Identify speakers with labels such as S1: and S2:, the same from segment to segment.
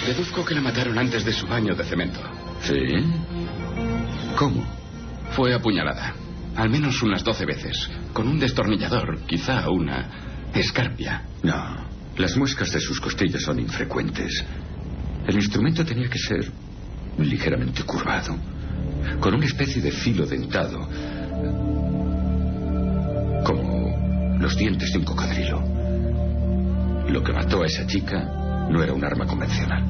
S1: Deduzco que la mataron antes de su baño de cemento.
S2: ¿Sí? ¿Cómo?
S1: Fue apuñalada. Al menos unas 12 veces. Con un destornillador, quizá una escarpia.
S2: No. Las muescas de sus costillas son infrecuentes. El instrumento tenía que ser ligeramente curvado, con una especie de filo dentado, como los dientes de un cocodrilo. Lo que mató a esa chica no era un arma convencional.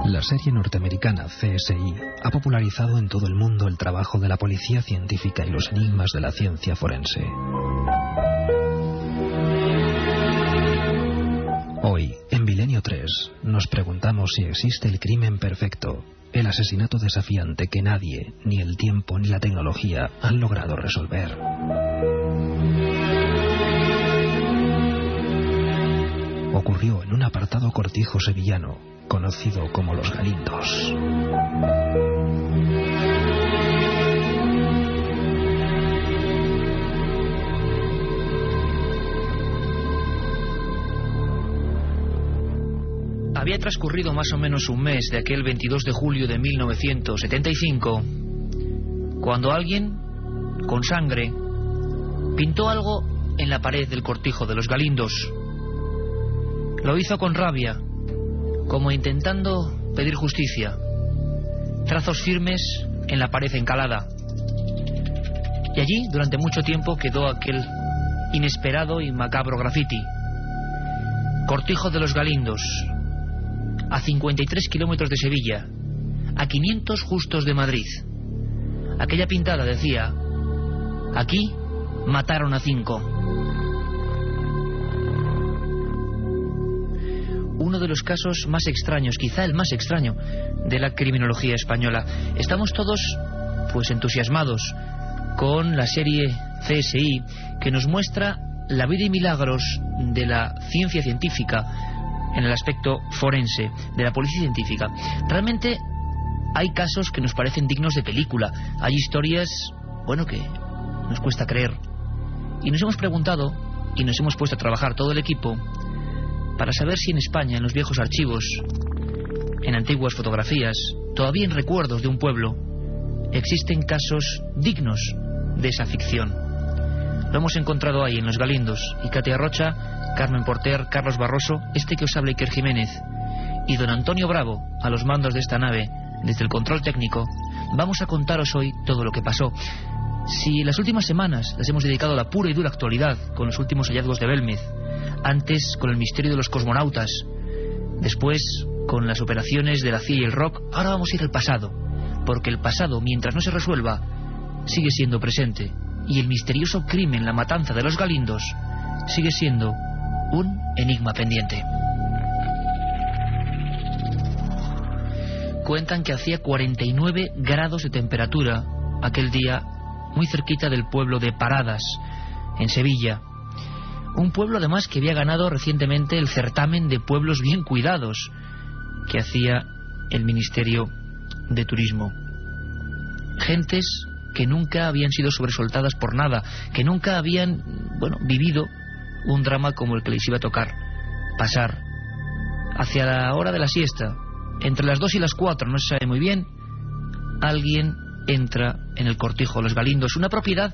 S3: La serie norteamericana CSI ha popularizado en todo el mundo el trabajo de la policía científica y los enigmas de la ciencia forense. Hoy, en Milenio 3, nos preguntamos si existe el crimen perfecto, el asesinato desafiante que nadie, ni el tiempo ni la tecnología han logrado resolver. Ocurrió en un apartado cortijo sevillano, conocido como Los Galindos.
S4: Había transcurrido más o menos un mes de aquel 22 de julio de 1975, cuando alguien, con sangre, pintó algo en la pared del cortijo de Los Galindos. Lo hizo con rabia, como intentando pedir justicia. Trazos firmes en la pared encalada. Y allí, durante mucho tiempo, quedó aquel inesperado y macabro grafiti. Cortijo de Los Galindos, a 53 kilómetros de Sevilla, a 500 justos de Madrid. Aquella pintada decía: aquí mataron a 5. Uno de los casos más extraños, quizá el más extraño, de la criminología española. Estamos todos, pues, entusiasmados con la serie CSI, que nos muestra la vida y milagros de la ciencia científica en el aspecto forense, de la policía científica. Realmente hay casos que nos parecen dignos de película. Hay historias, bueno, que nos cuesta creer. Y nos hemos preguntado, y nos hemos puesto a trabajar todo el equipo, para saber si en España, en los viejos archivos, en antiguas fotografías, todavía en recuerdos de un pueblo, existen casos dignos de esa ficción. Lo hemos encontrado ahí, en Los Galindos, y Katia Rocha, Carmen Porter, Carlos Barroso, este que os habla, Iker Jiménez, y don Antonio Bravo, a los mandos de esta nave, desde el control técnico. Vamos a contaros hoy todo lo que pasó. Si las últimas semanas las hemos dedicado a la pura y dura actualidad, con los últimos hallazgos de Belmez, antes con el misterio de los cosmonautas, después con las operaciones de la CIA y el rock, ahora vamos a ir al pasado, porque el pasado, mientras no se resuelva, sigue siendo presente, y el misterioso crimen, la matanza de Los Galindos, sigue siendo un enigma pendiente. Cuentan que hacía 49 grados de temperatura aquel día, muy cerquita del pueblo de Paradas, en Sevilla. Un pueblo, además, que había ganado recientemente el certamen de pueblos bien cuidados que hacía el Ministerio de Turismo. Gentes que nunca habían sido sobresaltadas por nada, que nunca habían, bueno, vivido un drama como el que les iba a tocar pasar. Hacia la hora de la siesta, entre las 2 y las 4, no se sabe muy bien, alguien entra en el cortijo Los Galindos, una propiedad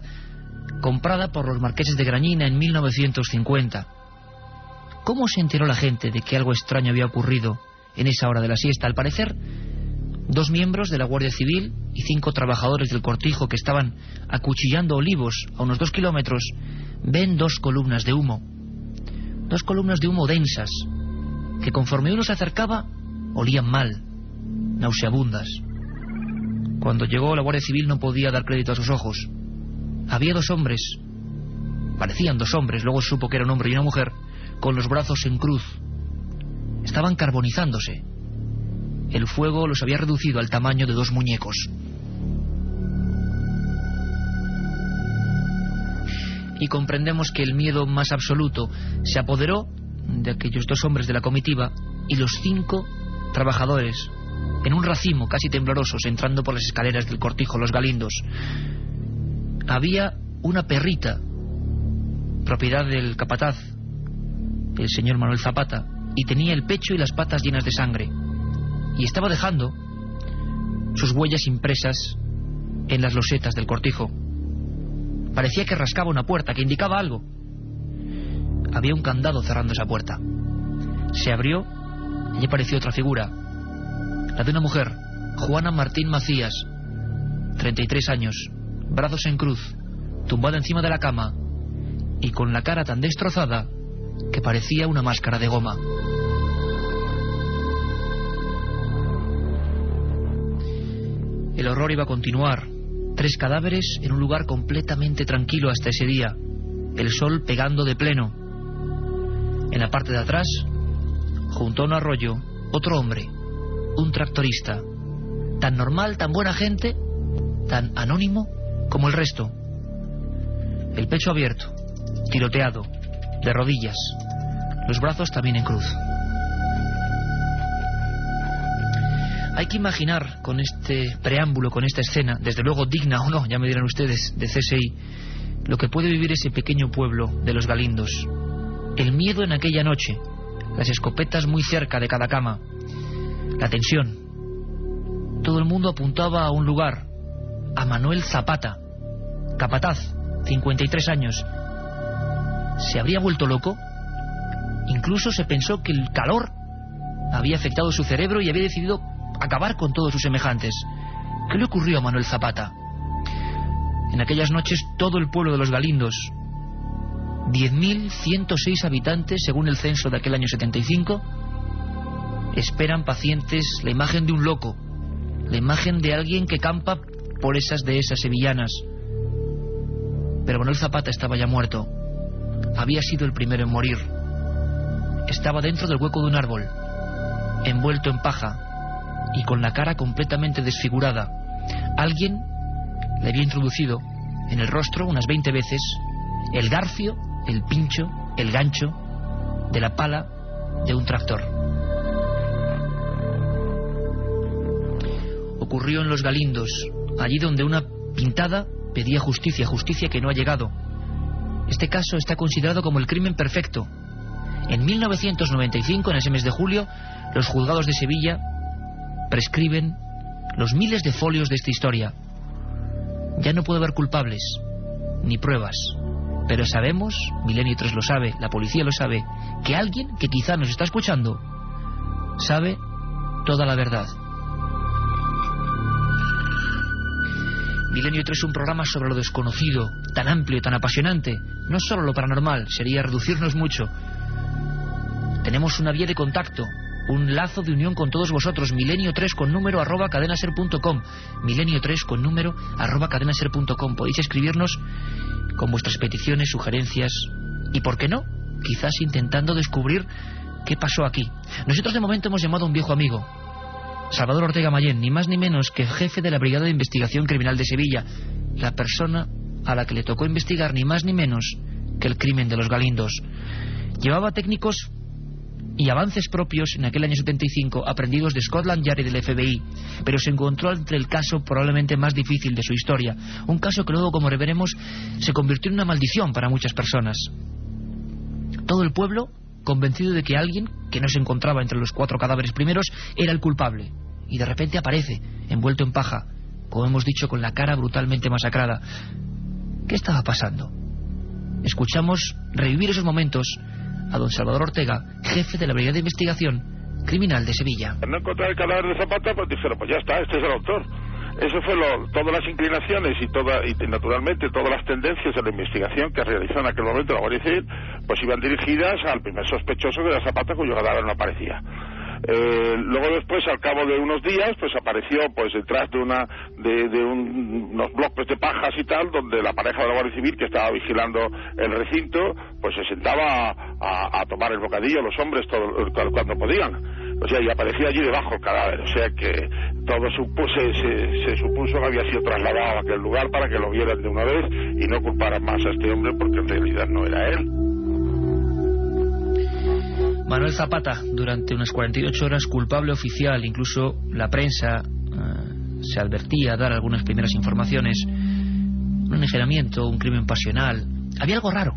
S4: comprada por los marqueses de Grañina en 1950. ¿Cómo se enteró la gente de que algo extraño había ocurrido en esa hora de la siesta? Al parecer, 2 miembros de la Guardia Civil y 5 trabajadores del cortijo que estaban acuchillando olivos a unos 2 kilómetros ven 2 columnas de humo. 2 columnas de humo densas, que conforme uno se acercaba, olían mal, nauseabundas. Cuando llegó la Guardia Civil no podía dar crédito a sus ojos. Había 2 hombres, parecían 2 hombres, luego supo que era un hombre y una mujer, con los brazos en cruz. Estaban carbonizándose. El fuego los había reducido al tamaño de 2 muñecos. Y comprendemos que el miedo más absoluto se apoderó de aquellos 2 hombres de la comitiva y los 5 trabajadores, en un racimo casi temblorosos, entrando por las escaleras del cortijo Los Galindos. Había una perrita propiedad del capataz, el señor Manuel Zapata, y tenía el pecho y las patas llenas de sangre, y estaba dejando sus huellas impresas en las losetas del cortijo. Parecía que rascaba una puerta, que indicaba algo. Había un candado cerrando esa puerta. Se abrió y apareció otra figura, la de una mujer, Juana Martín Macías, 33 años, brazos en cruz, tumbada encima de la cama y con la cara tan destrozada que parecía una máscara de goma. El horror iba a continuar. 3 cadáveres en un lugar completamente tranquilo hasta ese día, el sol pegando de pleno. En la parte de atrás, junto a un arroyo, otro hombre, un tractorista, tan normal, tan buena gente, tan anónimo como el resto. El pecho abierto, tiroteado, de rodillas, los brazos también en cruz. Hay que imaginar con este preámbulo, con esta escena, desde luego digna o no, ya me dirán ustedes, de CSI, lo que puede vivir ese pequeño pueblo de Los Galindos. El miedo en aquella noche, las escopetas muy cerca de cada cama, la tensión. Todo el mundo apuntaba a un lugar, a Manuel Zapata, capataz, 53 años. ¿Se habría vuelto loco? Incluso se pensó que el calor había afectado su cerebro y había decidido acabar con todos sus semejantes. ¿Qué le ocurrió a Manuel Zapata? En aquellas noches todo el pueblo de Los Galindos, 10.106 habitantes según el censo de aquel año 75, esperan pacientes la imagen de un loco, la imagen de alguien que campa por esas dehesas sevillanas. Pero Manuel Zapata estaba ya muerto. Había sido el primero en morir. Estaba dentro del hueco de un árbol, envuelto en paja y con la cara completamente desfigurada. Alguien le había introducido en el rostro unas 20 veces el garfio, el pincho, el gancho de la pala de un tractor. Ocurrió en Los Galindos, allí donde una pintada pedía justicia, justicia que no ha llegado. Este caso está considerado como el crimen perfecto. En 1995, en ese mes de julio, los juzgados de Sevilla prescriben los miles de folios de esta historia. Ya no puede haber culpables ni pruebas, pero sabemos, Milenio 3 lo sabe, la policía lo sabe, que alguien que quizá nos está escuchando sabe toda la verdad. Milenio 3 es un programa sobre lo desconocido, tan amplio, tan apasionante. No solo lo paranormal, sería reducirnos mucho. Tenemos una vía de contacto, un lazo de unión con todos vosotros. Milenio 3 con número @cadenaser.com. Milenio 3 con número @cadenaser.com. Podéis escribirnos con vuestras peticiones, sugerencias y, ¿por qué no?, quizás intentando descubrir qué pasó aquí. Nosotros de momento hemos llamado a un viejo amigo, Salvador Ortega Mayén, ni más ni menos que jefe de la Brigada de Investigación Criminal de Sevilla, la persona a la que le tocó investigar ni más ni menos que el crimen de Los Galindos. Llevaba técnicos y avances propios en aquel año 75, aprendidos de Scotland Yard y del FBI, pero se encontró entre el caso probablemente más difícil de su historia, un caso que luego, como veremos, se convirtió en una maldición para muchas personas. Todo el pueblo convencido de que alguien que no se encontraba entre los 4 cadáveres primeros era el culpable, y de repente aparece, envuelto en paja, como hemos dicho, con la cara brutalmente masacrada. ¿Qué estaba pasando? Escuchamos revivir esos momentos a don Salvador Ortega, jefe de la Brigada de Investigación Criminal de Sevilla.
S5: Al no encontrar el cadáver de Zapata, pues dijeron, pues ya está, este es el autor. Eso fue todas las inclinaciones y naturalmente todas las tendencias de la investigación que realizó en aquel momento la Guardia Civil, pues iban dirigidas al primer sospechoso, que era Zapata, cuyo cadáver no aparecía. Luego después, al cabo de unos días, pues apareció pues detrás de unos bloques de pajas y tal, donde la pareja de la Guardia Civil, que estaba vigilando el recinto, pues se sentaba a tomar el bocadillo, los hombres cuando podían. O sea, y aparecía allí debajo el cadáver. O sea que todo se supuso que había sido trasladado a aquel lugar para que lo vieran de una vez y no culparan más a este hombre, porque en realidad no era él.
S4: Manuel Zapata, durante unas 48 horas culpable oficial, incluso la prensa se advertía a dar algunas primeras informaciones. Un envenenamiento, un crimen pasional. Había algo raro.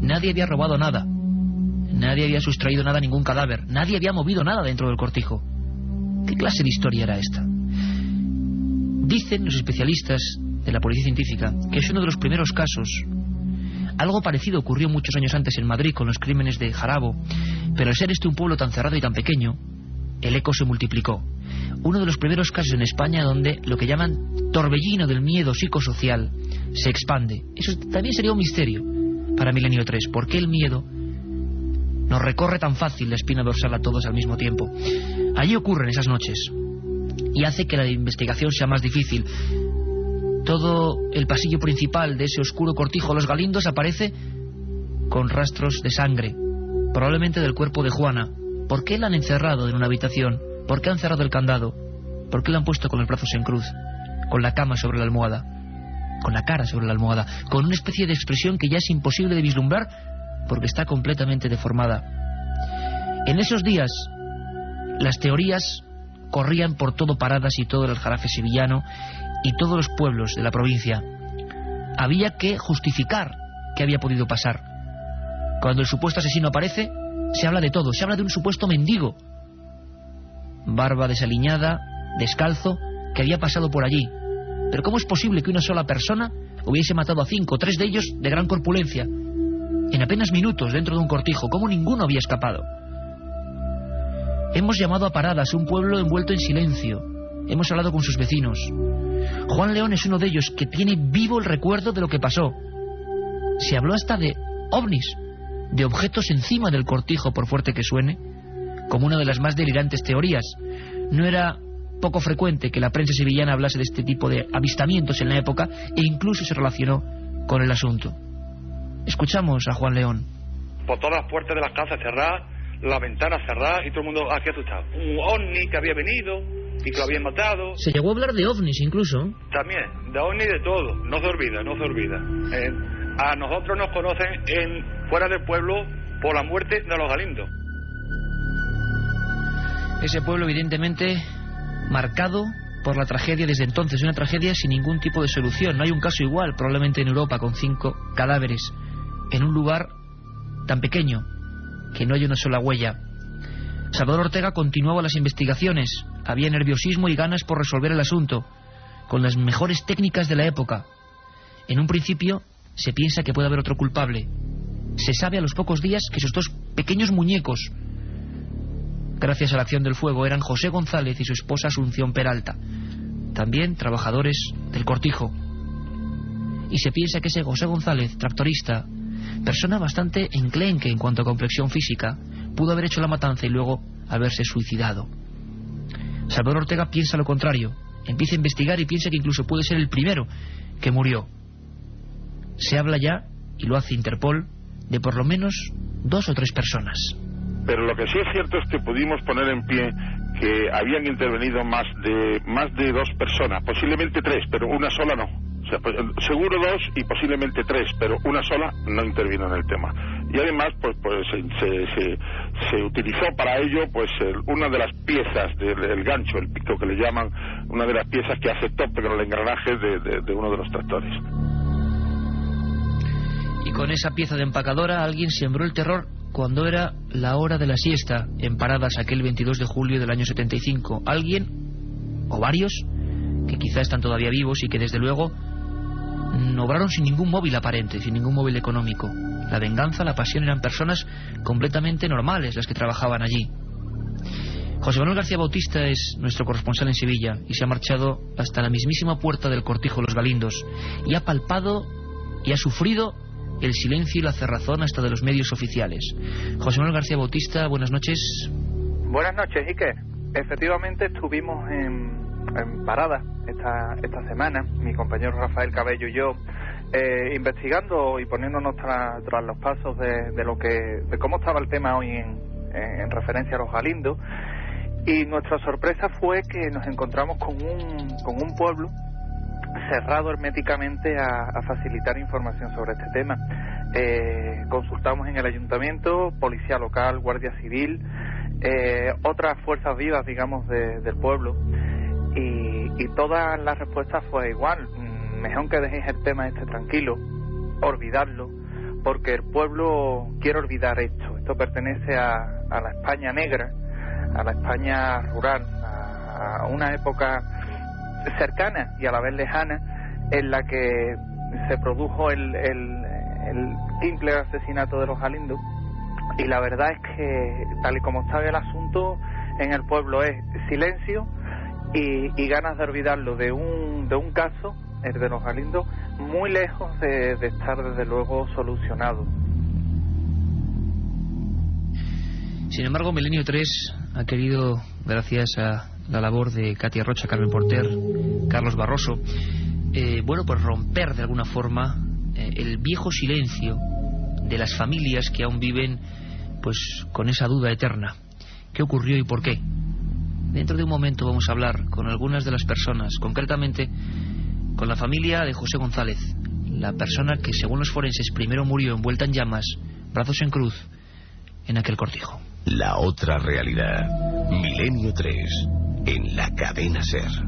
S4: Nadie había robado nada. Nadie había sustraído nada a ningún cadáver. Nadie había movido nada dentro del cortijo. ¿Qué clase de historia era esta? Dicen los especialistas de la policía científica que es uno de los primeros casos. Algo parecido ocurrió muchos años antes en Madrid con los crímenes de Jarabo, pero al ser este un pueblo tan cerrado y tan pequeño, el eco se multiplicó. Uno de los primeros casos en España donde lo que llaman torbellino del miedo psicosocial se expande. Eso también sería un misterio para Milenio 3. ¿Por qué el miedo nos recorre tan fácil la espina dorsal a todos al mismo tiempo? Allí ocurren esas noches y hace que la investigación sea más difícil. Todo el pasillo principal de ese oscuro cortijo Los Galindos aparece con rastros de sangre, probablemente del cuerpo de Juana. ¿Por qué la han encerrado en una habitación? ¿Por qué han cerrado el candado? ¿Por qué la han puesto con los brazos en cruz? Con la cama sobre la almohada, con la cara sobre la almohada, con una especie de expresión que ya es imposible de vislumbrar porque está completamente deformada. En esos días las teorías corrían por todo Paradas y todo el Aljarafe sevillano y todos los pueblos de la provincia. Había que justificar qué había podido pasar. Cuando el supuesto asesino aparece, se habla de todo. Se habla de un supuesto mendigo, barba desaliñada, descalzo, que había pasado por allí. Pero ¿cómo es posible que una sola persona hubiese matado a 5, 3 de ellos de gran corpulencia, en apenas minutos dentro de un cortijo? ¿Cómo ninguno había escapado? Hemos llamado a Paradas, un pueblo envuelto en silencio. Hemos hablado con sus vecinos. Juan León es uno de ellos que tiene vivo el recuerdo de lo que pasó. Se habló hasta de ovnis, de objetos encima del cortijo, por fuerte que suene, como una de las más delirantes teorías. No era poco frecuente que la prensa sevillana hablase de este tipo de avistamientos en la época e incluso se relacionó con el asunto. Escuchamos a Juan León.
S6: Por todas las puertas de las casas cerradas, las ventanas cerradas y todo el mundo aquí asustado. Un ovni que había venido y que lo habían matado.
S4: Se llegó a hablar de ovnis incluso.
S6: También, de ovni de todo. No se olvida, no se olvida. A nosotros nos conocen fuera del pueblo por la muerte de los Galindos.
S4: Ese pueblo evidentemente marcado por la tragedia desde entonces, una tragedia sin ningún tipo de solución. No hay un caso igual probablemente en Europa, con 5 cadáveres en un lugar tan pequeño que no hay una sola huella. Salvador Ortega continuaba las investigaciones. Había nerviosismo y ganas por resolver el asunto con las mejores técnicas de la época. En un principio se piensa que puede haber otro culpable. Se sabe a los pocos días que esos 2 pequeños muñecos, gracias a la acción del fuego, eran José González y su esposa Asunción Peralta, también trabajadores del cortijo. Y se piensa que ese José González, tractorista, persona bastante enclenque en cuanto a complexión física, pudo haber hecho la matanza y luego haberse suicidado. Salvador Ortega piensa lo contrario. Empieza a investigar y piensa que incluso puede ser el primero que murió. Se habla ya, y lo hace Interpol, de por lo menos 2 o 3 personas.
S5: Pero lo que sí es cierto es que pudimos poner en pie que habían intervenido más de 2 personas, posiblemente 3, pero una sola no. O sea, seguro 2 y posiblemente 3, pero una sola no intervino en el tema. Y además, pues se utilizó para ello, pues una de las piezas del gancho, el pico que le llaman, una de las piezas que hace tope con el engranaje de uno de los tractores.
S4: Y con esa pieza de empacadora alguien sembró el terror cuando era la hora de la siesta en Paradas aquel 22 de julio del año 75. Alguien, o varios, que quizá están todavía vivos y que desde luego no obraron sin ningún móvil aparente, sin ningún móvil económico. La venganza, la pasión eran personas completamente normales las que trabajaban allí. José Manuel García Bautista es nuestro corresponsal en Sevilla y se ha marchado hasta la mismísima puerta del cortijo Los Galindos y ha palpado y ha sufrido el silencio y la cerrazón hasta de los medios oficiales. José Manuel García Bautista, buenas noches.
S7: Buenas noches, Iker. Efectivamente estuvimos en Paradas esta semana, mi compañero Rafael Cabello y yo, investigando y poniéndonos tras los pasos de cómo estaba el tema hoy en referencia a los Galindos, y nuestra sorpresa fue que nos encontramos con un pueblo cerrado herméticamente a facilitar información sobre este tema. Consultamos en el ayuntamiento, policía local, guardia civil, otras fuerzas vivas, digamos, del pueblo, y todas las respuestas fue igual: mejor que dejéis el tema tranquilo, olvidadlo, porque el pueblo quiere olvidar esto. Esto pertenece a la España negra, a la España rural, a una época cercana y a la vez lejana en la que se produjo el simple asesinato de los Galindos. Y la verdad es que, tal y como está el asunto, en el pueblo es silencio y ganas de olvidarlo de un caso, el de los Galindos, muy lejos de estar desde luego solucionado.
S4: Sin embargo, Milenio 3 ha querido, gracias a la labor de Katia Rocha, Carmen Porter, Carlos Barroso, pues romper de alguna forma el viejo silencio de las familias que aún viven pues con esa duda eterna. ¿Qué ocurrió y por qué? Dentro de un momento vamos a hablar con algunas de las personas, concretamente con la familia de José González, la persona que, según los forenses, primero murió envuelta en llamas, brazos en cruz, en aquel cortijo.
S8: La otra realidad. Milenio 3, en la cadena SER.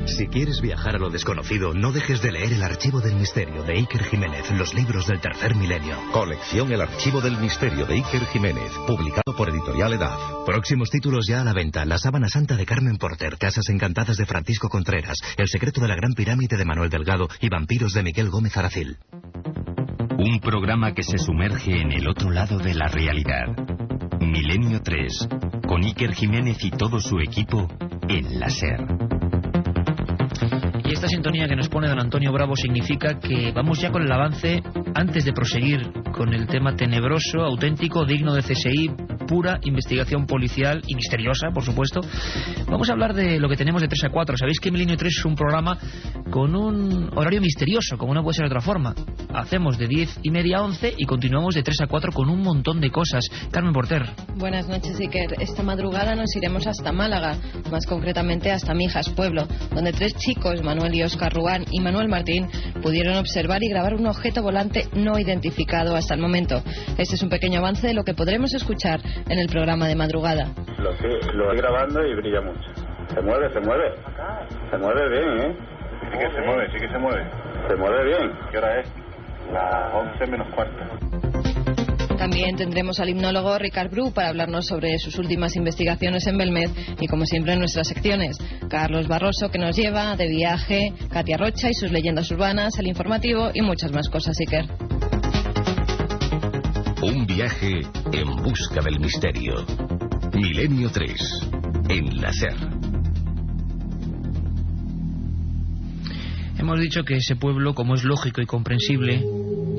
S8: Si quieres viajar a lo desconocido, no dejes de leer El Archivo del Misterio de Iker Jiménez, los libros del tercer milenio. Colección El Archivo del Misterio de Iker Jiménez, publicado por Editorial Edad. Próximos títulos ya a la venta: La Sábana Santa de Carmen Porter, Casas Encantadas de Francisco Contreras, El Secreto de la Gran Pirámide de Manuel Delgado y Vampiros de Miguel Gómez Aracil.
S9: Un programa que se sumerge en el otro lado de la realidad. Milenio 3, con Iker Jiménez y todo su equipo en la SER.
S4: Y esta sintonía que nos pone don Antonio Bravo significa que vamos ya con el avance, antes de proseguir con el tema tenebroso, auténtico, digno de CSI, pura investigación policial y misteriosa, por supuesto. Vamos a hablar de lo que tenemos de 3 a 4. Sabéis que Milenio 3 es un programa con un horario misterioso, como no puede ser de otra forma. Hacemos de 10:30 a 11 y continuamos de 3 a 4 con un montón de cosas. Carmen Porter.
S10: Buenas noches, Iker. Esta madrugada nos iremos hasta Málaga, más concretamente hasta Mijas Pueblo, donde 3 chicos, Manuel y Óscar Ruán y Manuel Martín, pudieron observar y grabar un objeto volante no identificado hasta el momento. Este es un pequeño avance de lo que podremos escuchar en el programa de madrugada.
S11: Lo estoy grabando y brilla mucho. Se mueve bien, ¿eh?
S5: Sí que se mueve.
S11: Se mueve bien.
S5: ¿Qué hora es? Las 11 menos cuarto.
S10: También tendremos al hipnólogo Ricard Bru para hablarnos sobre sus últimas investigaciones en Belmez y, como siempre, en nuestras secciones. Carlos Barroso, que nos lleva de viaje, Katia Rocha y sus leyendas urbanas, el informativo y muchas más cosas, Iker.
S8: Un viaje en busca del misterio. Milenio 3, en la SER.
S4: Hemos dicho que ese pueblo, como es lógico y comprensible,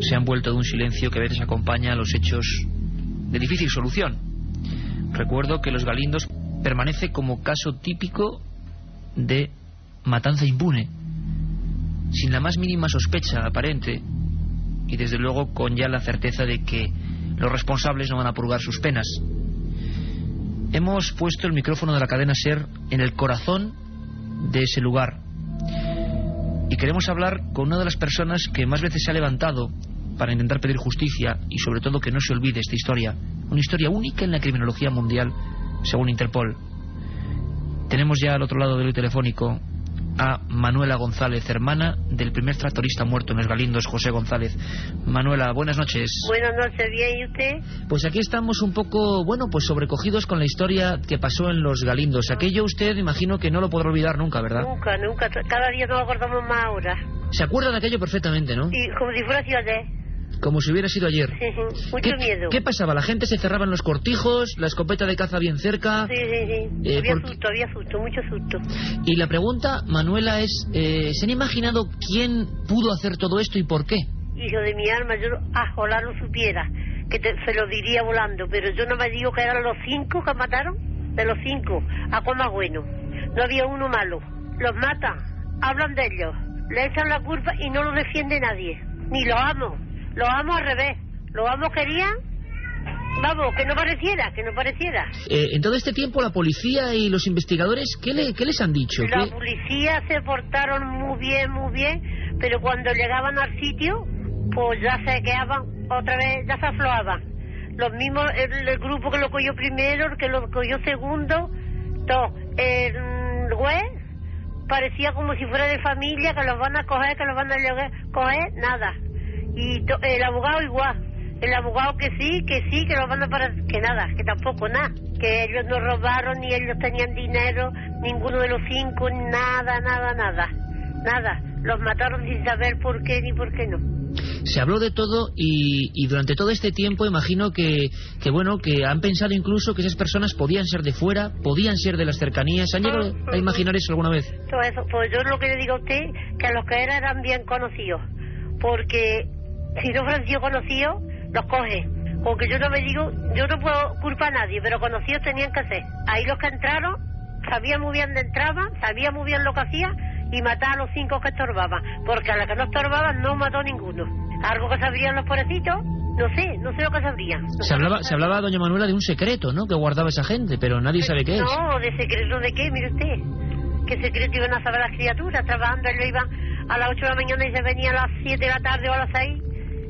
S4: se ha envuelto de un silencio que a veces acompaña a los hechos de difícil solución. Recuerdo que Los Galindos permanece como caso típico de matanza impune, sin la más mínima sospecha aparente y desde luego con ya la certeza de que los responsables no van a purgar sus penas. Hemos puesto el micrófono de la cadena SER en el corazón de ese lugar y queremos hablar con una de las personas que más veces se ha levantado para intentar pedir justicia y sobre todo que no se olvide esta historia, una historia única en la criminología mundial según Interpol. Tenemos ya al otro lado del telefónico a Manuela González, hermana del primer tractorista muerto en Los Galindos, José González. Manuela, buenas noches.
S12: Buenas noches, bien, ¿y usted?
S4: Pues aquí estamos un poco, pues sobrecogidos con la historia que pasó en Los Galindos. Aquello usted, imagino que no lo podrá olvidar nunca, ¿verdad?
S12: Nunca, cada día nos acordamos más ahora.
S4: ¿Se acuerdan de aquello perfectamente, no?
S12: Sí, como si fuera sido ayer.
S4: Como si hubiera sido ayer.
S12: Mucho miedo.
S4: ¿Qué pasaba? ¿La gente se cerraba en los cortijos? ¿La escopeta de caza bien cerca?
S12: Sí. Había susto, mucho susto.
S4: Y la pregunta, Manuela, es, ¿se han imaginado quién pudo hacer todo esto y por qué?
S12: Hijo de mi alma, yo ojalá lo supiera, que se lo diría volando, pero yo no me digo que eran los 5 que mataron. De los 5, ¿a cuál más bueno? No había uno malo. Los matan, hablan de ellos, le echan la culpa y no lo defiende nadie. Ni los amo. Los amos al revés. Los amos querían, vamos, que no pareciera.
S4: En todo este tiempo la policía y los investigadores, ¿qué les han dicho?
S12: La policía se portaron muy bien, pero cuando llegaban al sitio, pues ya se quedaban, otra vez, ya se afloaban. Los mismos, el grupo que lo cogió primero, el que lo cogió segundo, todo. El juez parecía como si fuera de familia, que los van a coger, nada. Y el abogado igual. El abogado que sí, que lo mandan para... Que nada, que tampoco nada. Que ellos no robaron, ni ellos tenían dinero, ninguno de los 5, nada. Nada. Los mataron sin saber por qué ni por qué no.
S4: Se habló de todo y durante todo este tiempo imagino que bueno, que han pensado incluso que esas personas podían ser de fuera, podían ser de las cercanías. ¿Han llegado a imaginar eso alguna vez?
S12: Todo eso, pues yo lo que le digo a usted, que a los que eran bien conocidos, porque si no fueran sido conocidos, los coge. Porque yo no puedo culpar a nadie, pero conocidos tenían que ser. Ahí los que entraron, sabían muy bien dónde entraban, sabían muy bien lo que hacían, y matar a los 5 que estorbaban, porque a los que no estorbaban no mató ninguno. Algo que sabrían los pobrecitos, no sé lo que sabrían.
S4: Se hablaba, doña Manuela, de un secreto, ¿no?, que guardaba esa gente, pero nadie sabe qué es.
S12: No, de secreto de qué, mire usted. ¿Qué secreto iban a saber las criaturas? Trabajando, ellos iban a las 8 de la mañana y se venía a las 7 de la tarde o a las 6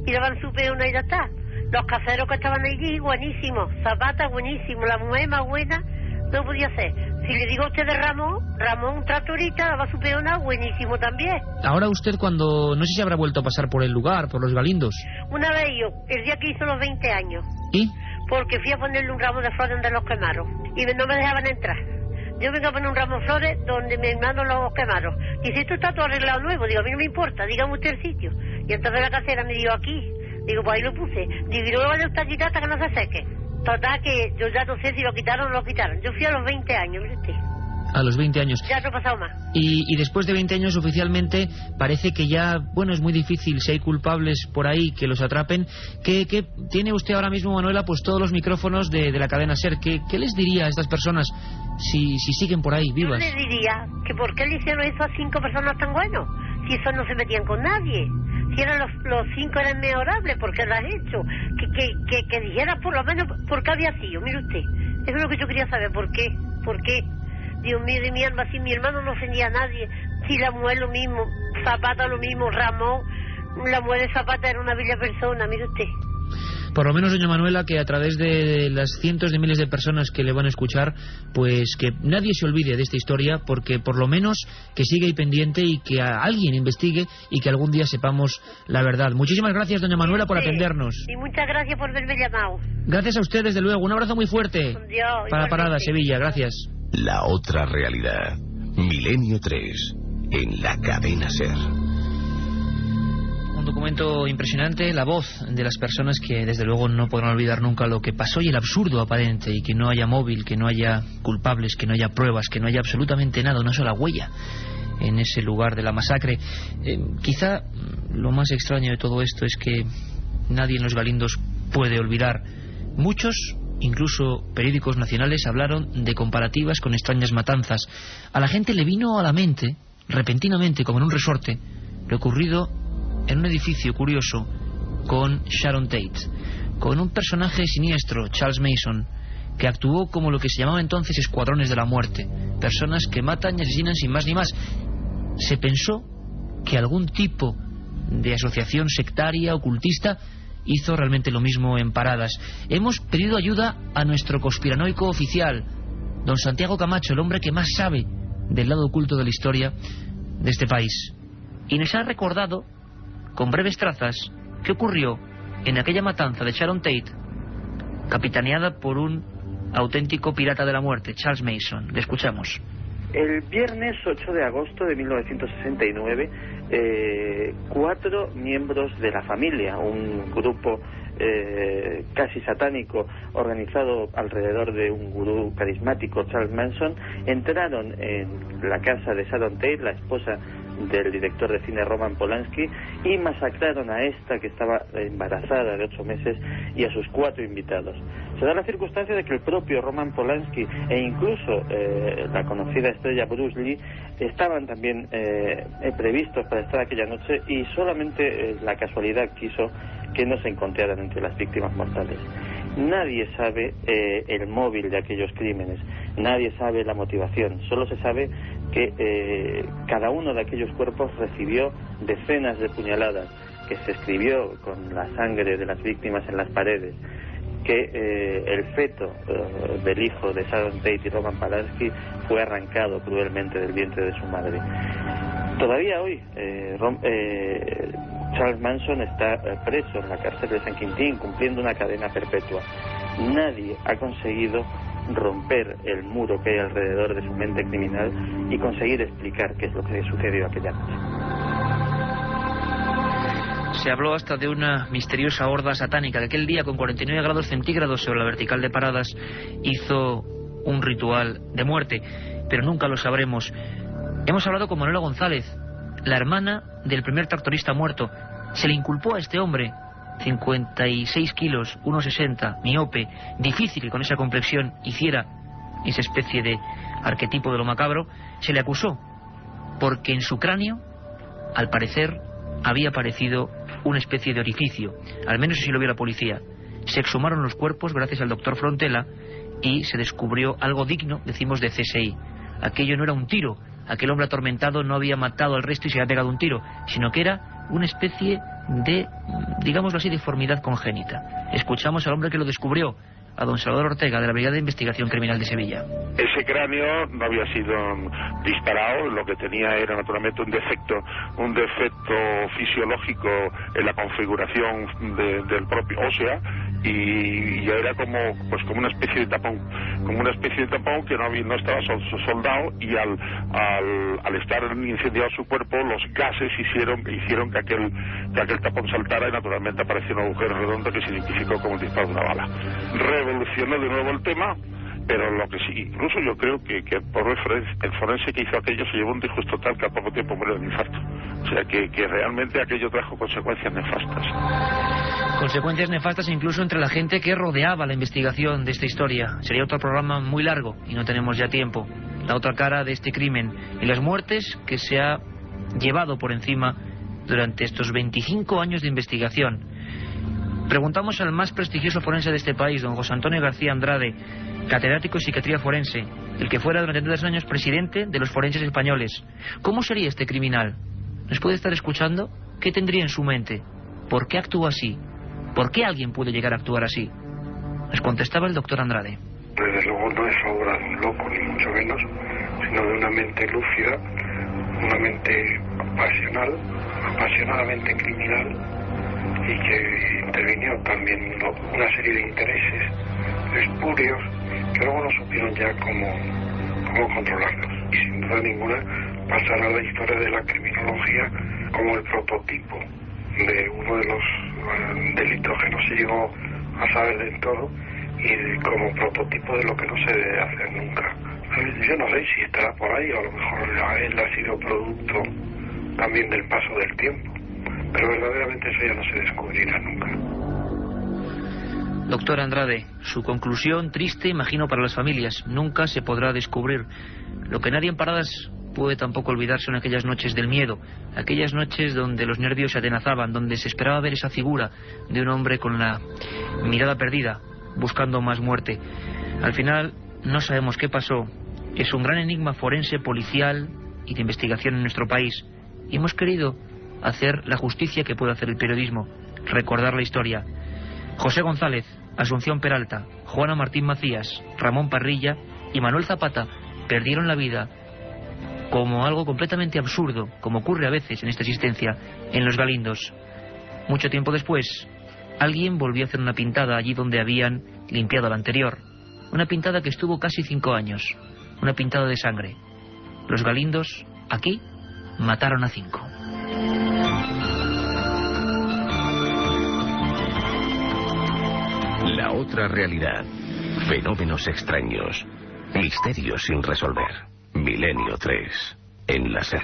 S12: y daban su peona y ya está. Los caseros que estaban allí, buenísimos. Zapata, buenísimo. La mujer más buena no podía ser. Si le digo a usted de Ramón, un tractorista, daba su peona, buenísimo también.
S4: Ahora usted cuando... No sé si habrá vuelto a pasar por el lugar, por los Galindos.
S12: Una vez yo, el día que hizo los 20 años.
S4: ¿Y?
S12: Porque fui a ponerle un ramo de flores donde los quemaron. Y no me dejaban entrar. Yo vengo a poner un ramo de flores donde mi hermano los quemaron. Dice, esto está todo arreglado nuevo. Digo, a mí no me importa, dígame usted el sitio. Y entonces la casera me dio aquí. Digo, pues ahí lo puse. Digo, y luego vaya usted allí hasta que no se seque. Total, que yo ya no sé si lo quitaron o no lo quitaron. Yo fui a los 20 años, mire usted.
S4: A los 20 años.
S12: Ya no he pasado más.
S4: Y después de 20 años oficialmente parece que ya, bueno, es muy difícil si hay culpables por ahí que los atrapen. ¿Qué tiene usted ahora mismo, Manuela, pues todos los micrófonos de la cadena SER? ¿Qué les diría a estas personas si siguen por ahí vivas?
S12: Yo les diría que por qué le hicieron eso a 5 personas tan buenos, si esos no se metían con nadie. Si eran los 5 eran mejorables, ¿por qué lo has hecho? Que dijera por lo menos por qué había sido, mire usted. Eso es lo que yo quería saber, ¿por qué? Dios mío de mi alma, si mi hermano no ofendía a nadie, si la mujer lo mismo, Zapata lo mismo, Ramón, la mujer de Zapata era una bella persona, mire usted.
S4: Por lo menos, doña Manuela, que a través de las cientos de miles de personas que le van a escuchar, pues que nadie se olvide de esta historia, porque por lo menos que siga ahí pendiente y que alguien investigue y que algún día sepamos la verdad. Muchísimas gracias, doña Manuela, por atendernos.
S12: Y muchas gracias por haberme llamado.
S4: Gracias a usted, desde luego. Un abrazo muy fuerte.
S12: Dios,
S4: para Parada, Sevilla. Gracias.
S8: La otra realidad. Milenio 3. En la cadena SER.
S4: Un documento impresionante, la voz de las personas que desde luego no podrán olvidar nunca lo que pasó y el absurdo aparente, y que no haya móvil, que no haya culpables, que no haya pruebas, que no haya absolutamente nada, una sola huella en ese lugar de la masacre. Quizá lo más extraño de todo esto es que nadie en los Galindos puede olvidar. Muchos, incluso periódicos nacionales, hablaron de comparativas con extrañas matanzas. A la gente le vino a la mente, repentinamente, como en un resorte, lo ocurrido en un edificio curioso con Sharon Tate, con un personaje siniestro, Charles Mason, que actuó como lo que se llamaba entonces escuadrones de la muerte, personas que matan y asesinan sin más ni más. Se pensó que algún tipo de asociación sectaria, ocultista, hizo realmente lo mismo en Paradas. Hemos pedido ayuda a nuestro conspiranoico oficial, don Santiago Camacho, el hombre que más sabe del lado oculto de la historia de este país, y nos ha recordado con breves trazas qué ocurrió en aquella matanza de Sharon Tate, capitaneada por un auténtico pirata de la muerte, Charles Mason. Le escuchamos.
S13: El viernes 8 de agosto de 1969, 4 miembros de la familia, un grupo casi satánico organizado alrededor de un gurú carismático, Charles Manson, entraron en la casa de Sharon Tate, la esposa del director de cine Roman Polanski, y masacraron a esta, que estaba embarazada de 8 meses, y a sus 4 invitados. Se da la circunstancia de que el propio Roman Polanski e incluso la conocida estrella Bruce Lee estaban también previstos para estar aquella noche, y solamente la casualidad quiso que no se encontraran entre las víctimas mortales. Nadie sabe el móvil de aquellos crímenes, nadie sabe la motivación, solo se sabe que cada uno de aquellos cuerpos recibió decenas de puñaladas, que se escribió con la sangre de las víctimas en las paredes, que el feto del hijo de Sharon Tate y Roman Polanski fue arrancado cruelmente del vientre de su madre. Todavía hoy Charles Manson está preso en la cárcel de San Quintín, cumpliendo una cadena perpetua. Nadie ha conseguido romper el muro que hay alrededor de su mente criminal y conseguir explicar qué es lo que sucedió aquella noche.
S4: Se habló hasta de una misteriosa horda satánica que aquel día, con 49 grados centígrados sobre la vertical de Paradas, hizo un ritual de muerte, pero nunca lo sabremos. Hemos hablado con Manuela González, la hermana del primer tractorista muerto. Se le inculpó a este hombre, 56 kilos, 1,60, miope, difícil que con esa complexión hiciera esa especie de arquetipo de lo macabro. Se le acusó porque en su cráneo, al parecer, había aparecido una especie de orificio. Al menos así lo vio la policía. Se exhumaron los cuerpos gracias al doctor Frontela y se descubrió algo digno, decimos, de CSI. Aquello no era un tiro. Aquel hombre atormentado no había matado al resto y se había pegado un tiro, sino que era una especie de, digámoslo así, deformidad congénita. Escuchamos al hombre que lo descubrió, a don Salvador Ortega, de la Brigada de Investigación Criminal de Sevilla.
S5: Ese cráneo no había sido disparado, lo que tenía era naturalmente un defecto fisiológico en la configuración del propio ósea, y era como una especie de tapón, que no estaba soldado, y al estar incendiado su cuerpo, los gases hicieron que aquel tapón saltara, y naturalmente apareció un agujero redondo que se identificó como el disparo de una bala. Revolucionó de nuevo el tema, pero lo que sí, incluso yo creo que el forense que hizo aquello se llevó un disgusto tal que al poco tiempo murió de un infarto. O sea que realmente aquello trajo consecuencias nefastas.
S4: Consecuencias nefastas incluso entre la gente que rodeaba la investigación de esta historia. Sería otro programa muy largo y no tenemos ya tiempo. La otra cara de este crimen y las muertes que se ha llevado por encima durante estos 25 años de investigación. Preguntamos al más prestigioso forense de este país, don José Antonio García Andrade, catedrático de psiquiatría forense, el que fuera durante 3 años presidente de los forenses españoles. ¿Cómo sería este criminal? ¿Nos puede estar escuchando? ¿Qué tendría en su mente? ¿Por qué actúa así? ¿Por qué alguien puede llegar a actuar así? Nos contestaba el doctor Andrade.
S14: Desde luego no es obra de un loco, ni mucho menos, sino de una mente lúcida, una mente pasional, apasionadamente criminal, y que intervino también una serie de intereses espurios que luego no supieron ya cómo controlarlos. Y sin duda ninguna pasará a la historia de la criminología como el prototipo de uno de los delitos que no se llegó a saber del todo, y como prototipo de lo que no se debe hacer nunca. Yo no sé si estará por ahí, o a lo mejor él ha sido producto también del paso del tiempo, pero verdaderamente eso ya no se descubrirá nunca.
S4: Doctor Andrade, su conclusión triste, imagino, para las familias. Nunca se podrá descubrir. Lo que nadie en Paradas puede tampoco olvidar son aquellas noches del miedo, aquellas noches donde los nervios se atenazaban, donde se esperaba ver esa figura de un hombre con la mirada perdida, buscando más muerte. Al final no sabemos qué pasó. Es un gran enigma forense, policial y de investigación en nuestro país. Y hemos querido hacer la justicia que puede hacer el periodismo, recordar la historia. José González, Asunción Peralta, Juana Martín Macías, Ramón Parrilla y Manuel Zapata perdieron la vida como algo completamente absurdo, como ocurre a veces en esta existencia, en Los Galindos. Mucho tiempo después, alguien volvió a hacer una pintada allí donde habían limpiado la anterior. Una pintada que estuvo casi 5 años. Una pintada de sangre. Los Galindos, aquí, mataron a 5.
S8: La otra realidad. Fenómenos extraños. Misterios sin resolver. Milenio 3. En la SER.